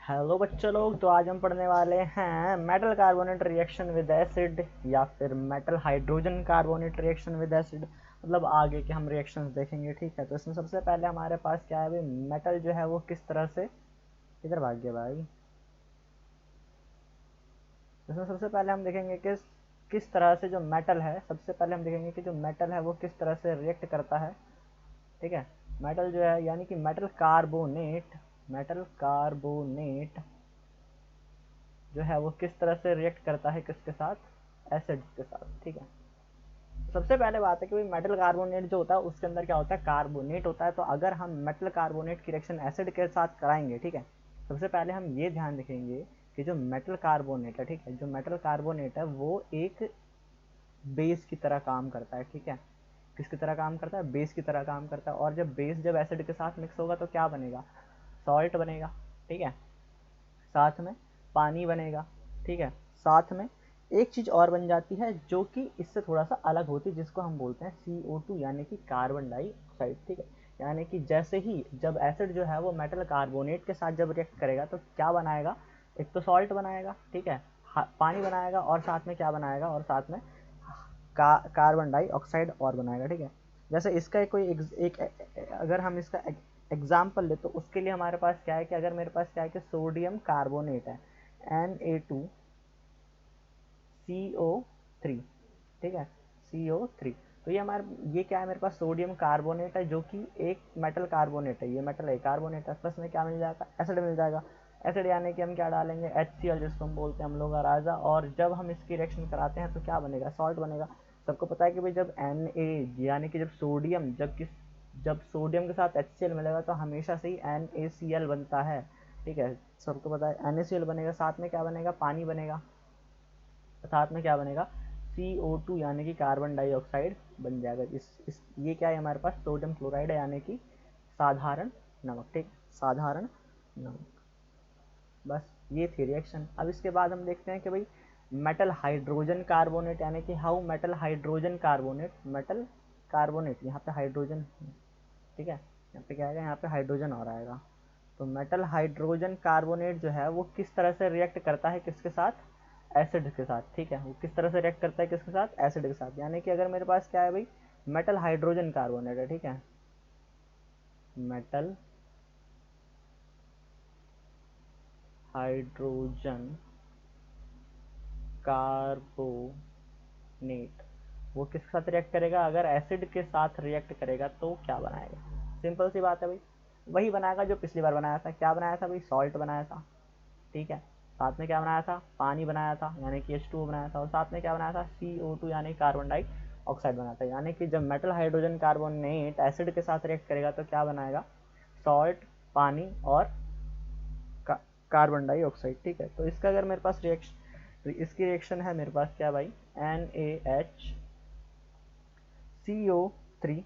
Hello बच्चों लोग, तो आज हम पढ़ने वाले हैं metal carbonate reaction with acid या फिर metal hydrogen carbonate reaction with acid. मतलब आगे के हम रिएक्शंस देखेंगे। ठीक है, तो इसमें सबसे पहले हमारे पास क्या है भाई, मेटल जो है वो किस तरह से, इधर भाग गया भाई। इसमें सबसे पहले हम देखेंगे कि किस तरह से जो मेटल है, सबसे पहले हम देखेंगे कि जो मेटल है वो किस तरह से रिएक्ट करता है। ठीक है, मेटल जो है यानी कि मेटल कार्बोनेट जो है वो किस तरह से रिएक्ट करता है, किसके साथ, एसिड के साथ। ठीक है, सबसे पहले बात है कि भाई मेटल कार्बोनेट जो होता है उसके अंदर क्या होता है, कार्बोनेट होता है। तो अगर हम मेटल कार्बोनेट की रिएक्शन एसिड के साथ कराएंगे, ठीक है, सबसे पहले हम ये ध्यान रखेंगे कि जो मेटल कार्बोनेट है, ठीक है, जो मेटल कार्बोनेट है वो एक बेस की तरह काम करता है। ठीक है, किसकी तरह काम करता है, बेस की तरह काम करता है। और जब बेस जब एसिड के साथ मिक्स होगा तो क्या बनेगा, सॉल्ट बनेगा। ठीक है, साथ में पानी बनेगा। ठीक है, साथ में एक चीज़ और बन जाती है जो कि इससे थोड़ा सा अलग होती है, जिसको हम बोलते हैं CO2 यानी कि कार्बन डाइऑक्साइड। ठीक है, यानी कि जैसे ही जब एसिड जो है वो मेटल कार्बोनेट के साथ जब रिएक्ट करेगा तो क्या बनाएगा, एक तो सॉल्ट बनाएगा, ठीक है, पानी बनाएगा, और साथ में क्या बनाएगा, और साथ में कार्बन डाइऑक्साइड और बनाएगा। ठीक है, जैसे इसका एक अगर हम इसका एग्जाम्पल ले तो उसके लिए हमारे पास क्या है कि अगर मेरे पास क्या है कि सोडियम कार्बोनेट है Na2CO3। ठीक है, CO3। तो ये हमारे ये क्या है, मेरे पास सोडियम कार्बोनेट है जो कि एक मेटल कार्बोनेट है, ये मेटल है, कार्बोनेट है, प्लस में क्या मिल जाएगा, एसिड मिल जाएगा। एसिड यानी कि हम क्या डालेंगे, HCl जिसको हम बोलते हैं हम लोग राजा। और जब हम इसकी रिएक्शन कराते हैं तो क्या बनेगा, सॉल्ट बनेगा। सबको पता है कि भाई जब Na यानी कि जब सोडियम जब सोडियम के साथ HCl मिलेगा तो हमेशा से ही NaCl बनता है। ठीक है, सबको पता है NaCl बनेगा, साथ में क्या बनेगा, पानी बनेगा, साथ में क्या बनेगा, CO2 यानी कि कार्बन डाइऑक्साइड बन जाएगा। इस ये क्या है, हमारे पास सोडियम क्लोराइड है यानी कि साधारण नमक। ठीक, साधारण नमक। बस ये थी रिएक्शन। अब इसके बाद हम देखते हैं कि भाई मेटल हाइड्रोजन कार्बोनेट यानी कि how metal hydrogen carbonate, metal carbonate यहाँ पे हाइड्रोजन। ठीक है, यहाँ पे क्या आएगा, यहाँ पे हाइड्रोजन और आएगा। तो मेटल हाइड्रोजन कार्बोनेट जो है वो किस तरह से रिएक्ट करता है, किसके साथ, एसिड के साथ। ठीक है, वो किस तरह से रिएक्ट करता है, किसके साथ, एसिड के साथ। यानी कि अगर मेरे पास क्या है भाई, मेटल हाइड्रोजन कार्बोनेट है, ठीक है, मेटल हाइड्रोजन कार्बोनेट वो किसके साथ रिएक्ट करेगा, अगर एसिड के साथ रिएक्ट करेगा तो क्या बनाएगा, सिंपल सी बात है भाई, वही बनाएगा जो पिछली बार बनाया था। क्या बनाया था भाई, सॉल्ट बनाया था। ठीक है, साथ में क्या बनाया था, पानी बनाया था यानी कि H2O बनाया था, और साथ में क्या बनाया था, CO2 यानी कार्बन डाइऑक्साइड बनाया था। यानी कि जब मेटल हाइड्रोजन कार्बोनेट एसिड के साथ रिएक्ट करेगा तो क्या बनाएगा, सॉल्ट, पानी और कार्बन डाइऑक्साइड। ठीक है, तो इसका अगर मेरे पास रिएक्शन, इसकी रिएक्शन है मेरे पास क्या भाई, NaHCO3,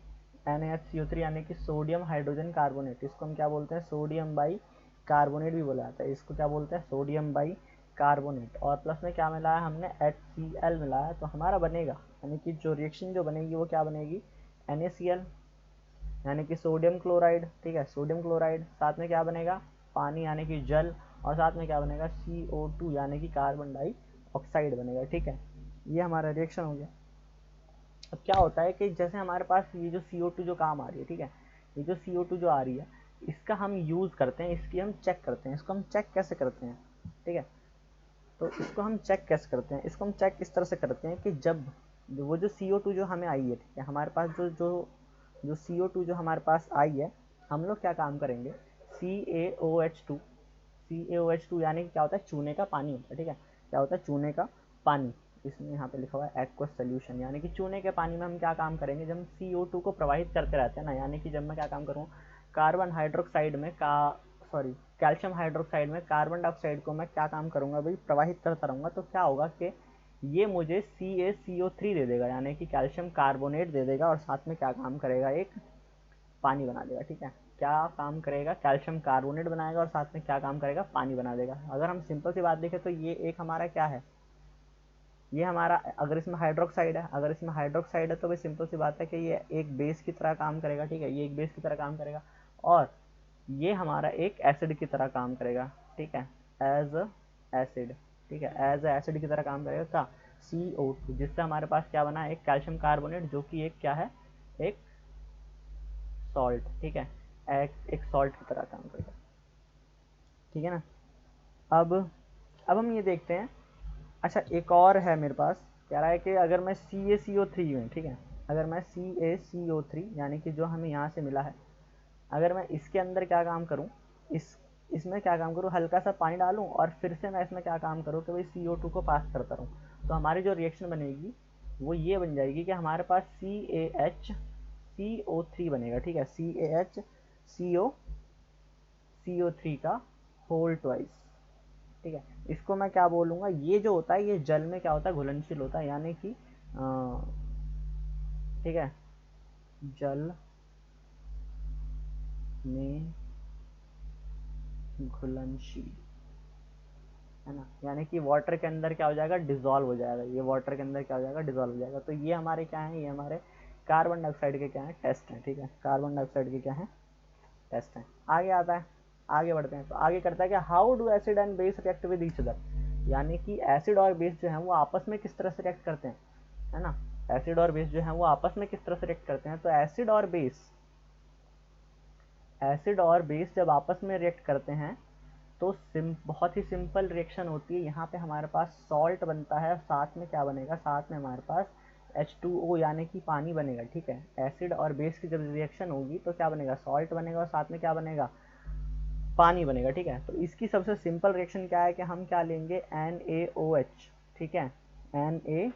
NaHCO3 यानी कि सोडियम हाइड्रोजन कार्बोनेट। इसको हम क्या बोलते हैं, सोडियम बाई कार्बोनेट भी बोला जाता है, इसको क्या बोलते हैं, सोडियम बाई कार्बोनेट। और प्लस में क्या मिलाया हमने, HCl मिलाया, तो हमारा बनेगा, यानी कि जो रिएक्शन जो बनेगी वो क्या बनेगी, NaCl यानी कि सोडियम क्लोराइड। ठीक है, सोडियम क्लोराइड, साथ में क्या बनेगा, पानी यानी कि जल, और साथ में क्या बनेगा, CO2 यानी कि कार्बन डाइऑक्साइड बनेगा। ठीक है, ये हमारा रिएक्शन हो गया। अब क्या होता है कि जैसे हमारे पास ये जो CO2 जो काम आ रही है, ठीक है, ये जो CO2 जो आ रही है इसका हम यूज़ करते हैं, इसकी हम चेक करते हैं। इसको हम चेक कैसे करते हैं, ठीक है, तो इसको हम चेक कैसे करते हैं, इसको हम चेक इस तरह से करते हैं कि जब वो जो CO2 जो हमें आई है, ठीक है, हमारे पास जो जो जो CO2 जो हमारे पास आई है, हम लोग क्या काम करेंगे, CaOH2, CaOH2 यानी कि क्या होता है, चूने का पानी होता है। ठीक है, क्या होता है, चूने का पानी। इसमें यहाँ पे लिखा हुआ है एक्वस सोल्यूशन, यानी कि चूने के पानी में हम क्या काम करेंगे, जब हम CO2 को प्रवाहित करते रहते हैं ना, यानी कि जब मैं क्या काम करूँ, कार्बन हाइड्रोक्साइड में का सॉरी कैल्शियम हाइड्रोक्साइड में कार्बन डाइऑक्साइड को मैं क्या काम करूँगा भाई, प्रवाहित करता रहूँगा, तो क्या होगा कि ये मुझे CaCO3 दे देगा, यानी कि कैल्शियम कार्बोनेट दे देगा, और साथ में क्या काम करेगा, एक पानी बना देगा। ठीक है, क्या काम करेगा, कैल्शियम कार्बोनेट बनाएगा, और साथ में क्या काम करेगा, पानी बना देगा। अगर हम सिंपल सी बात देखें तो ये एक हमारा क्या है, ये हमारा, अगर इसमें हाइड्रोक्साइड है, अगर इसमें हाइड्रोक्साइड है तो भाई सिंपल सी बात है कि ये एक बेस की तरह काम करेगा। ठीक है, ये एक बेस की तरह काम करेगा, और ये हमारा एक एसिड की तरह काम करेगा। ठीक है, एज एसिड, ठीक है, एज एसिड की तरह काम करेगा क्या, CO2, जिससे हमारे पास क्या बना, एक कैल्शियम कार्बोनेट, जो कि एक क्या है, एक सॉल्ट, ठीक है, एक सॉल्ट की तरह काम करेगा, ठीक है ना। अब हम ये देखते हैं, अच्छा एक और है मेरे पास, कह रहा है कि अगर मैं CaCO3 में, ठीक है, अगर मैं CaCO3 यानी कि जो हमें यहाँ से मिला है, अगर मैं इसके अंदर क्या काम करूँ, इसमें क्या काम करूँ, हल्का सा पानी डालूँ और फिर से मैं इसमें क्या काम करूँ कि भाई CO2 को पास करता रहूँ, तो हमारी जो रिएक्शन बनेगी वो ये बन जाएगी कि हमारे पास CaHCO3 बनेगा, ठीक है, CaHCO3 का होल ट्वाइस, ठीक है। इसको मैं क्या बोलूँगा, ये जो होता है ये जल में क्या होता है, घुलनशील होता है, यानी कि ठीक है, जल में घुलनशील, है ना, यानी कि वाटर के अंदर क्या हो जाएगा, डिजोल्व हो जाएगा, ये वाटर के अंदर क्या हो जाएगा, डिजोल्व हो जाएगा। तो ये हमारे क्या है, ये हमारे कार्बन डाइऑक्साइड के क्या है, टेस्ट हैं, ठीक है, कार्बन डाइऑक्साइड के क्या है, टेस्ट हैं। आगे आता है, आगे बढ़ते हैं, तो आगे करता है कि how do acid and base react with each other, यानी कि एसिड और बेस जो है वो आपस में किस तरह से रिएक्ट करते हैं, है ना, एसिड और बेस जो है वो आपस में किस तरह से रिएक्ट करते हैं। तो एसिड और बेस जब आपस में रिएक्ट करते हैं तो बहुत ही सिंपल रिएक्शन होती है, यहाँ पे हमारे पास सॉल्ट बनता है, साथ में क्या बनेगा, साथ में हमारे पास H2O यानी कि पानी बनेगा, ठीक है। एसिड और बेस की जब रिएक्शन होगी तो क्या बनेगा, सॉल्ट बनेगा और साथ में क्या बनेगा, पानी बनेगा, ठीक है। तो इसकी सबसे सिंपल रिएक्शन क्या है कि हम क्या लेंगे, NaOH, ठीक है, NaOH,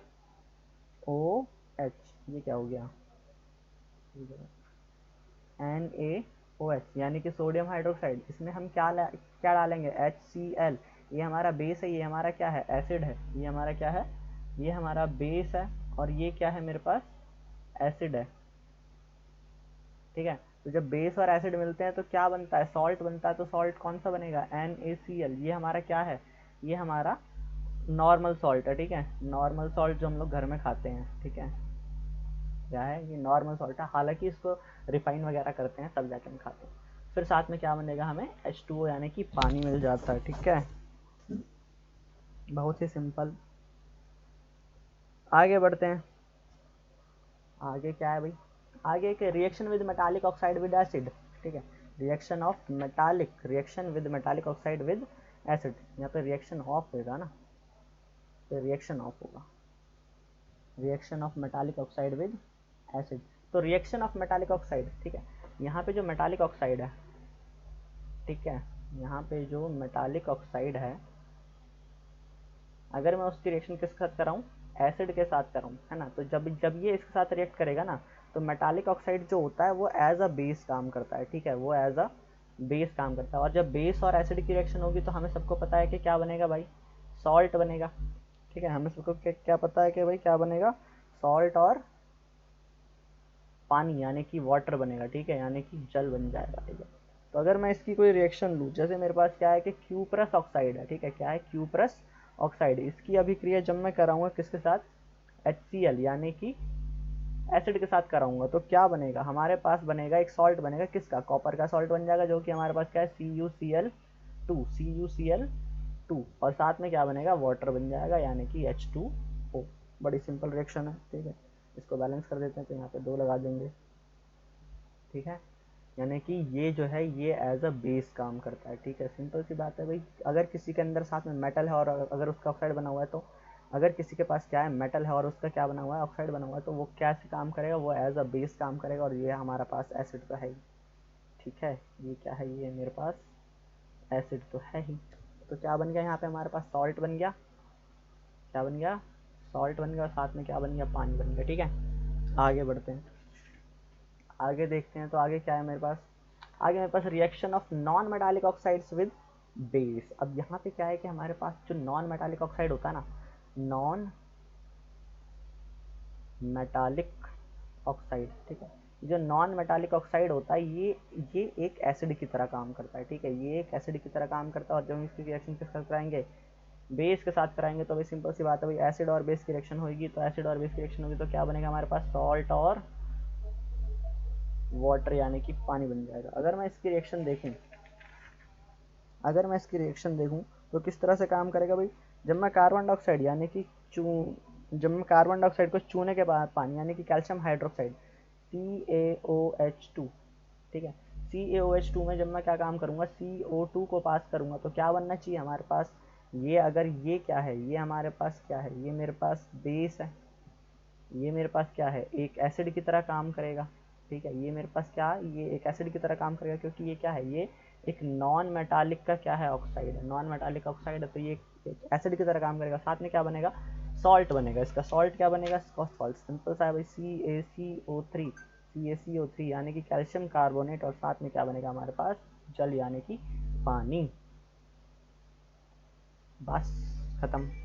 ये क्या हो गया, NaOH यानी कि सोडियम हाइड्रोक्साइड, इसमें हम क्या डालेंगे, HCl, ये हमारा बेस है, ये हमारा क्या है, एसिड है, ये हमारा क्या है, ये हमारा बेस है, और ये क्या है मेरे पास, एसिड है, ठीक है। तो जब बेस और एसिड मिलते हैं तो क्या बनता है, सॉल्ट बनता है। तो सॉल्ट कौन सा बनेगा, NaCl, ये हमारा क्या है, ये हमारा नॉर्मल सॉल्ट है, ठीक है, नॉर्मल सॉल्ट जो हम लोग घर में खाते हैं, ठीक है, क्या है, ये नॉर्मल सॉल्ट है, हालांकि इसको रिफाइन वगैरह करते हैं तब जाके हम खाते हैं। फिर साथ में क्या बनेगा, हमें H2O यानी कि पानी मिल जाता है, ठीक है, बहुत ही सिंपल। आगे बढ़ते हैं, आगे क्या है भाई, आगे एक reaction with metallic oxide with acid, ठीक है, reaction with metallic oxide with acid, यहाँ पे रिएक्शन ऑफ होगा ना, तो रिएक्शन ऑफ होगा, reaction of metallic oxide with acid. तो रिएक्शन ऑफ मेटालिक ऑक्साइड, ठीक है, यहाँ पे जो मेटालिक ऑक्साइड है, ठीक है, यहाँ पे जो मेटालिक ऑक्साइड है, अगर मैं उसकी रिएक्शन किसके साथ कराऊँ, एसिड के साथ कराऊँ, है ना, तो जब जब ये इसके साथ रिएक्ट करेगा ना, तो मेटालिक ऑक्साइड जो होता है वो एज अ बेस काम करता है, ठीक है, वो एज अ बेस काम करता है। और जब बेस और एसिड की रिएक्शन होगी तो हमें सबको पता है कि क्या बनेगा भाई, सॉल्ट बनेगा, ठीक है, हमें सबको क्या पता है कि भाई क्या बनेगा, सॉल्ट और पानी यानी कि वाटर बनेगा, ठीक है, यानी कि जल बन जाएगा, ठीक है। तो अगर मैं इसकी कोई रिएक्शन लूँ, जैसे मेरे पास क्या है कि क्यूप्रस ऑक्साइड है, ठीक है, क्या है, क्यूप्रस ऑक्साइड, इसकी अभिक्रिया जब मैं कराऊंगा किसके साथ, HCl यानी कि एसिड के साथ कराऊंगा, तो क्या बनेगा, हमारे पास बनेगा एक सॉल्ट बनेगा, किसका, कॉपर का सॉल्ट बन जाएगा, जो कि हमारे पास क्या है, CuCl2 और साथ में क्या बनेगा, वाटर बन जाएगा यानी कि H2O। बड़ी सिंपल रिएक्शन है, ठीक है। इसको बैलेंस कर देते हैं, तो यहाँ पे 2 लगा देंगे, ठीक है, यानी कि ये जो है ये एज अ बेस काम करता है, ठीक है, सिंपल सी बात है भाई। अगर किसी के अंदर साथ में मेटल है और अगर उसका ऑक्साइड बना हुआ है, तो अगर किसी के पास क्या है, मेटल है और उसका क्या बना हुआ है, ऑक्साइड बना हुआ है, तो वो कैसे काम करेगा, वो एज अ बेस काम करेगा, और ये हमारे पास एसिड तो है ही, ठीक है, ये क्या है, ये मेरे पास एसिड तो है ही। तो क्या बन गया, यहाँ पे हमारे पास सॉल्ट बन गया, क्या बन गया, सॉल्ट बन गया, और साथ में क्या बन गया, पानी बन गया, ठीक है। आगे बढ़ते हैं, आगे देखते हैं, तो आगे क्या है मेरे पास, आगे मेरे पास reaction of non metallic oxides with base. अब यहाँ पे क्या है कि हमारे पास जो नॉन मेटालिक ऑक्साइड होता है ना, नॉन मेटालिक ऑक्साइड, ठीक है, जो नॉन मेटालिक ऑक्साइड होता है ये एक एसिड की तरह काम करता है, ठीक है, ये एक एसिड की तरह काम करता है। और जब हम इसकी रिएक्शन किस साथ कराएंगे, बेस के साथ कराएंगे, तो भाई सिंपल सी बात है भाई, एसिड और बेस की रिएक्शन होगी, तो एसिड और बेस की रिएक्शन होगी तो क्या बनेगा हमारे पास, सॉल्ट और वाटर यानी कि पानी बन जाएगा। अगर मैं इसकी रिएक्शन देखूं, अगर मैं इसकी रिएक्शन देखूँ तो किस तरह से काम करेगा भाई, जब मैं कार्बन डाइऑक्साइड यानी कि जब मैं कार्बन डाइऑक्साइड को चूने के बाद पानी यानी कि कैल्शियम हाइड्रोक्साइड CaOH2, ठीक है, CaOH2 में जब मैं क्या काम करूँगा, CO2 को पास करूँगा तो क्या बनना चाहिए हमारे पास, ये अगर ये क्या है, ये हमारे पास क्या है, ये मेरे पास बेस है, ये मेरे पास क्या है, एक एसिड की तरह काम करेगा, ठीक है, ये मेरे पास क्या है, ये एक एसिड की तरह काम करेगा क्योंकि ये क्या है, ये एक नॉन मेटालिक का क्या है, ऑक्साइड है, नॉन मेटालिक ऑक्साइड है, तो ये एक एसिड की तरह काम करेगा। साथ में क्या बनेगा, सॉल्ट बनेगा, इसका सॉल्ट क्या बनेगा, इसका सॉल्ट सिंपल सा है भाई, CaCO3 यानी कि कैल्शियम कार्बोनेट, और साथ में क्या बनेगा हमारे पास, जल यानी कि पानी। बस खत्म।